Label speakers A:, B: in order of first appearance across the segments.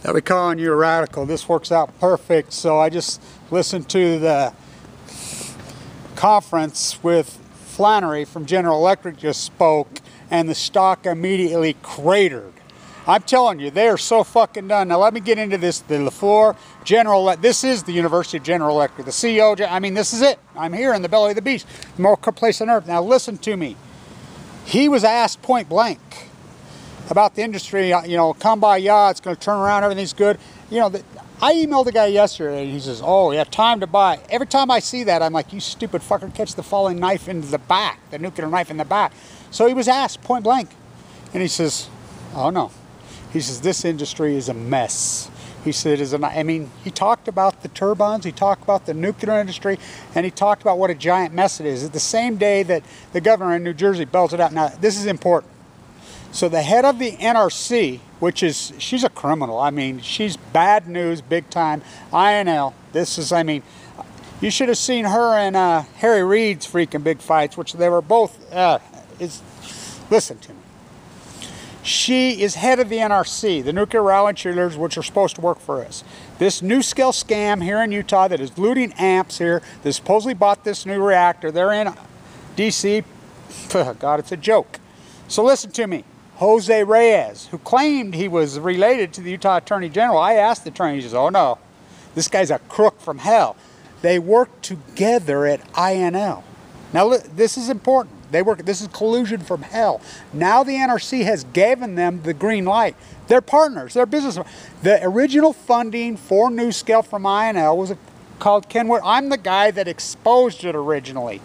A: They'll be calling you a radical. This works out perfect. So I just listened to the conference with Flannery from General Electric just spoke, and the stock immediately cratered. I'm telling you, they are so fucking done. Now let me get into this. The Fluor this is the University of General Electric. The C.E.O, I mean, this is it. I'm here in the belly of the beast, the most place on earth. Now listen to me. He was asked point blank about the industry, you know, come by, yeah, it's going to turn around, everything's good. You know, I emailed a guy yesterday, and he says, oh, yeah, time to buy. Every time I see that, I'm like, you stupid fucker, catch the falling knife into the back, the nuclear knife in the back. So he was asked point blank, and he says, oh, no. He says, this industry is a mess. He said, I mean, he talked about the turbines, he talked about the nuclear industry, and he talked about what a giant mess it is. It's the same day that the governor in New Jersey belted out. Now, this is important. So the head of the NRC, which is, she's a criminal. I mean, she's bad news, big time. INL, this is, I mean, you should have seen her and Harry Reid's freaking big fights, which they were both, listen to me. She is head of the NRC, the nuclear rally cheerleaders, which are supposed to work for us. This NuScale scam here in Utah that is looting AMPS here, that supposedly bought this new reactor. They're in D.C. God, it's a joke. So listen to me. Jose Reyes, who claimed he was related to the Utah Attorney General. I asked the attorney, he says, oh no, this guy's a crook from hell. They work together at INL. Now this is important. This is collusion from hell. Now the NRC has given them the green light. They're partners, they're business. The original funding for NuScale from INL was called Kenwood. I'm the guy that exposed it originally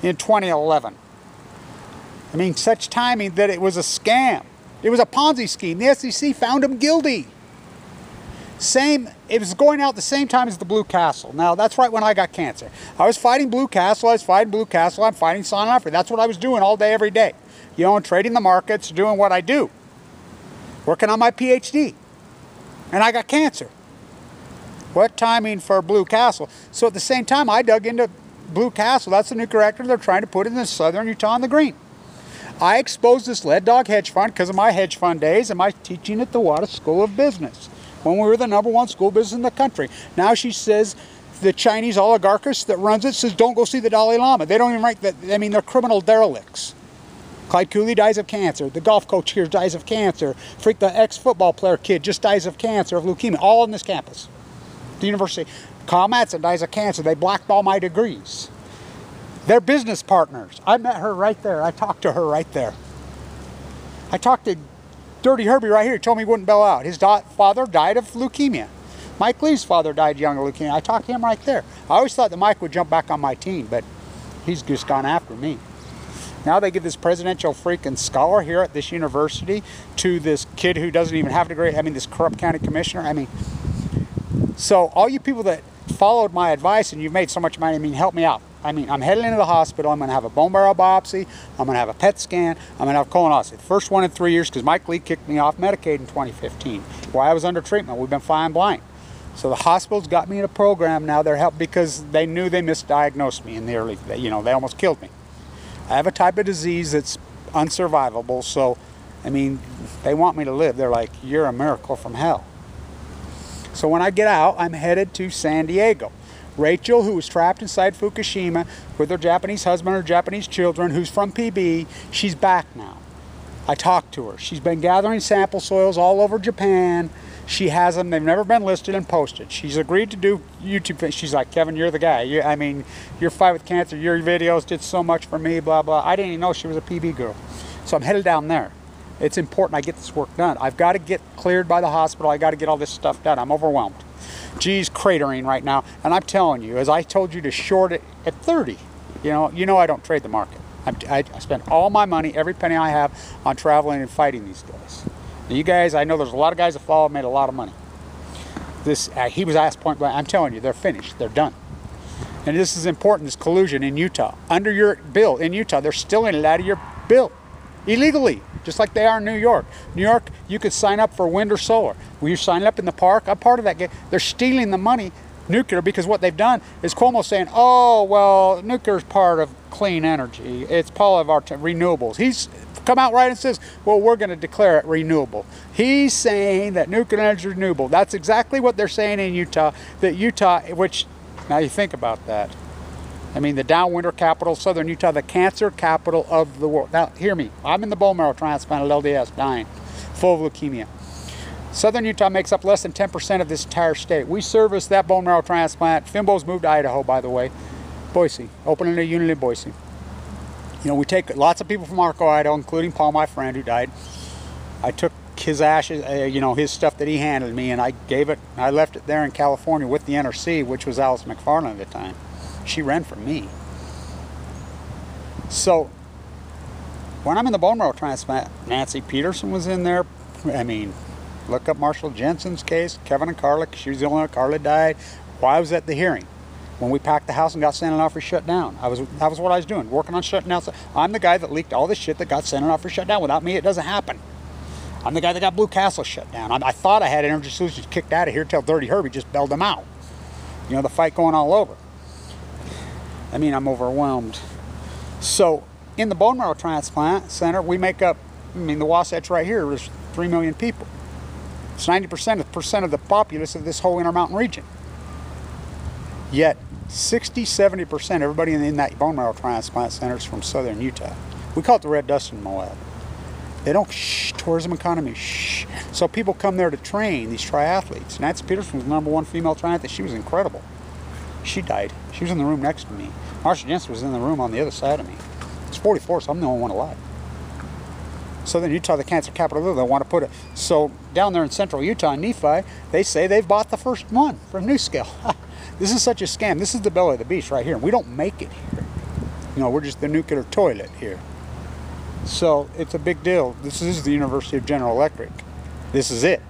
A: in 2011. I mean, such timing that it was a scam. It was a Ponzi scheme. The SEC found him guilty. It was going out the same time as the Blue Castle. Now, that's right when I got cancer. I was fighting Blue Castle, I'm fighting Sonafri. That's what I was doing all day, every day. You know, trading the markets, doing what I do. Working on my PhD. And I got cancer. What timing for Blue Castle? So at the same time, I dug into Blue Castle. That's the nuclear reactor they're trying to put in the southern Utah on the green. I exposed this lead dog hedge fund because of my hedge fund days and my teaching at the Wada School of Business, when we were the #1 school business in the country. Now she says the Chinese oligarchus that runs it says don't go see the Dalai Lama. They don't even write that. I mean, they're criminal derelicts. Clyde Cooley dies of cancer. The golf coach here dies of cancer. Freak, the ex-football player kid just dies of cancer, of leukemia, all on this campus. The university. Kyle Madsen dies of cancer. They blackball my degrees. They're business partners. I met her right there. I talked to her right there. I talked to Dirty Herbie right here. He told me he wouldn't bail out. His father died of leukemia. Mike Lee's father died young of leukemia. I talked to him right there. I always thought that Mike would jump back on my team, but he's just gone after me. Now they give this presidential freaking scholar here at this university to this kid who doesn't even have a degree. I mean, this corrupt county commissioner. I mean, so all you people that followed my advice and you've made so much money, I mean, help me out. I mean, I'm headed into the hospital. I'm going to have a bone marrow biopsy. I'm going to have a PET scan. I'm going to have colonoscopy. The first one in 3 years because Mike Lee kicked me off Medicaid in 2015 while I was under treatment. We've been flying blind. So the hospital's got me in a program now. They're helping because they knew they misdiagnosed me in the early, you know, they almost killed me. I have a type of disease that's unsurvivable. So, I mean, they want me to live. They're like, you're a miracle from hell. So when I get out, I'm headed to San Diego. Rachel, who was trapped inside Fukushima with her Japanese husband, her Japanese children, who's from PB, she's back now. I talked to her. She's been gathering sample soils all over Japan. She has them. They've never been listed and posted. She's agreed to do YouTube. She's like, Kevin, you're the guy. I mean, your fight with cancer, your videos did so much for me, blah, blah. I didn't even know she was a PB girl. So I'm headed down there. It's important I get this work done. I've got to get cleared by the hospital. I got to get all this stuff done. I'm overwhelmed. G's cratering right now, and I'm telling you, as I told you to short it at 30, you know I don't trade the market. I spend all my money, every penny I have, on traveling and fighting these days. Now, you guys, I know there's a lot of guys that follow, made a lot of money. He was asked point blank. I'm telling you, they're finished. They're done. And this is important. This collusion in Utah, under your bill in Utah, they're stealing it out of your bill illegally, just like they are in New York. New York, you could sign up for wind or solar. When you sign up in the park, I'm part of that game. They're stealing the money, nuclear, because what they've done is Cuomo saying, oh, well, nuclear is part of clean energy. It's part of our renewables. come out right and says, well, we're going to declare it renewable. He's saying that nuclear energy is renewable. That's exactly what they're saying in Utah. That Utah, which, now you think about that. I mean, the downwinter capital of southern Utah, the cancer capital of the world. Now, hear me. I'm in the bone marrow transplant at LDS, dying, full of leukemia. Southern Utah makes up less than 10% of this entire state. We service that bone marrow transplant. Fimbo's moved to Idaho, by the way. Boise, opening a unit in Boise. You know, we take lots of people from Arco, Idaho, including Paul, my friend, who died. I took his ashes, you know, his stuff that he handed me, and I gave it, I left it there in California with the NRC, which was Alice McFarland at the time. She ran for me. So, when I'm in the bone marrow transplant, Nancy Peterson was in there. I mean, look up Marshall Jensen's case, Kevin and Carla. She was the only one. Carla died. Well, I was at the hearing when we packed the house and got Santa Fe shut down. That was what I was doing, working on shutting down. I'm the guy that leaked all this shit that got Santa Fe shut down. Without me, it doesn't happen. I'm the guy that got Blue Castle shut down. I thought I had Energy Solutions kicked out of here till Dirty Herbie just bailed them out. You know, the fight going all over. I mean, I'm overwhelmed. So, in the bone marrow transplant center, we make up, I mean, the Wasatch right here is 3 million people. It's 90% of the populace of this whole Intermountain region. Yet, 60–70% everybody in that bone marrow transplant center is from southern Utah. We call it the Red Dust in Moab. They don't, tourism economy, So people come there to train these triathletes. Nancy Peterson was the #1 female triathlete. She was incredible. She died. She was in the room next to me. Marcia Jensen was in the room on the other side of me. It's 44, so I'm the only one alive. Southern Utah, the cancer capital, they want to put it. So down there in central Utah, in Nephi, they say they've bought the first one from NuScale. This is such a scam. This is the belly of the beast right here. We don't make it here. You know, we're just the nuclear toilet here. So it's a big deal. This is the University of General Electric. This is it.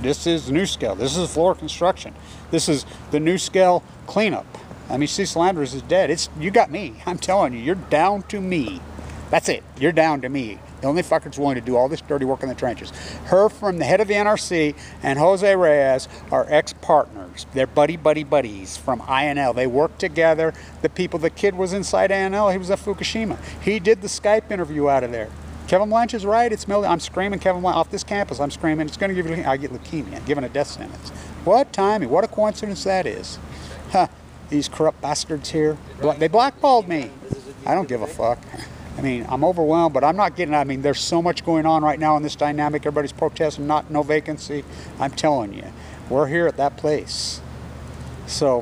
A: This is NuScale. This is Fluor Construction. This is the NuScale cleanup. I mean, Cecil Andrews is dead. You got me. I'm telling you, you're down to me. That's it. You're down to me. The only fucker's willing to do all this dirty work in the trenches. Her from the head of the NRC and Jose Reyes are ex-partners. They're buddies from INL. They work together. The kid was inside INL. He was at Fukushima. He did the Skype interview out of there. Kevin Blanch is right. It's I'm screaming Kevin Blanch off this campus. I'm screaming. It's going to give you. I get leukemia. Given a death sentence. What timing? What a coincidence that is. Huh. These corrupt bastards here. They blackballed me. I don't give a fuck. I mean, I'm overwhelmed, but I'm not getting. I mean, there's so much going on right now in this dynamic. Everybody's protesting, no vacancy. I'm telling you, we're here at that place. So,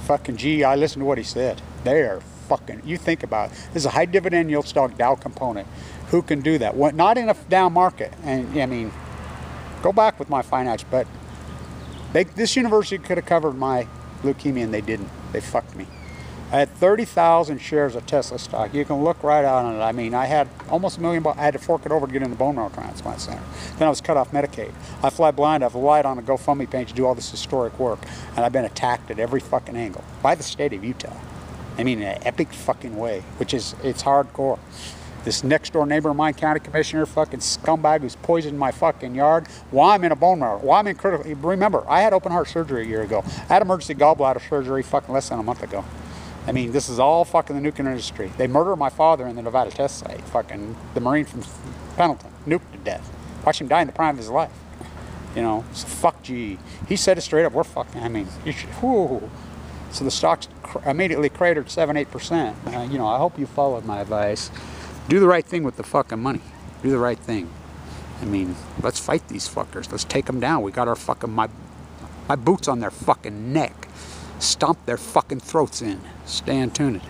A: fucking gee, I listened to what he said. They are fucking. You think about it. This is a high dividend yield stock Dow component. Who can do that? What? Not in a down market. And I mean, go back with my finance, but this university could have covered my leukemia, and they didn't. They fucked me. I had 30,000 shares of Tesla stock. You can look right out on it. I mean, I had almost $1 million. I had to fork it over to get in the bone marrow transplant center. Then I was cut off Medicaid. I fly blind. I've relied on a GoFundMe page to do all this historic work, and I've been attacked at every fucking angle by the state of Utah. I mean, in an epic fucking way, which is, it's hardcore. This next door neighbor of mine, county commissioner, fucking scumbag who's poisoned my fucking yard. While I'm in a bone marrow, while I'm in critical. Remember, I had open heart surgery a year ago. I had emergency gallbladder surgery fucking less than a month ago. I mean, this is all fucking the nuclear industry. They murdered my father in the Nevada test site. Fucking the Marine from Pendleton, nuked to death. Watch him die in the prime of his life. You know, so fuck G. He said it straight up. We're fucking. I mean, you should. Whoo. So the stocks immediately cratered 7–8%. You know, I hope you followed my advice. Do the right thing with the fucking money. Do the right thing. I mean, let's fight these fuckers. Let's take them down. We got our fucking my boots on their fucking neck. Stomp their fucking throats in. Stay tuned.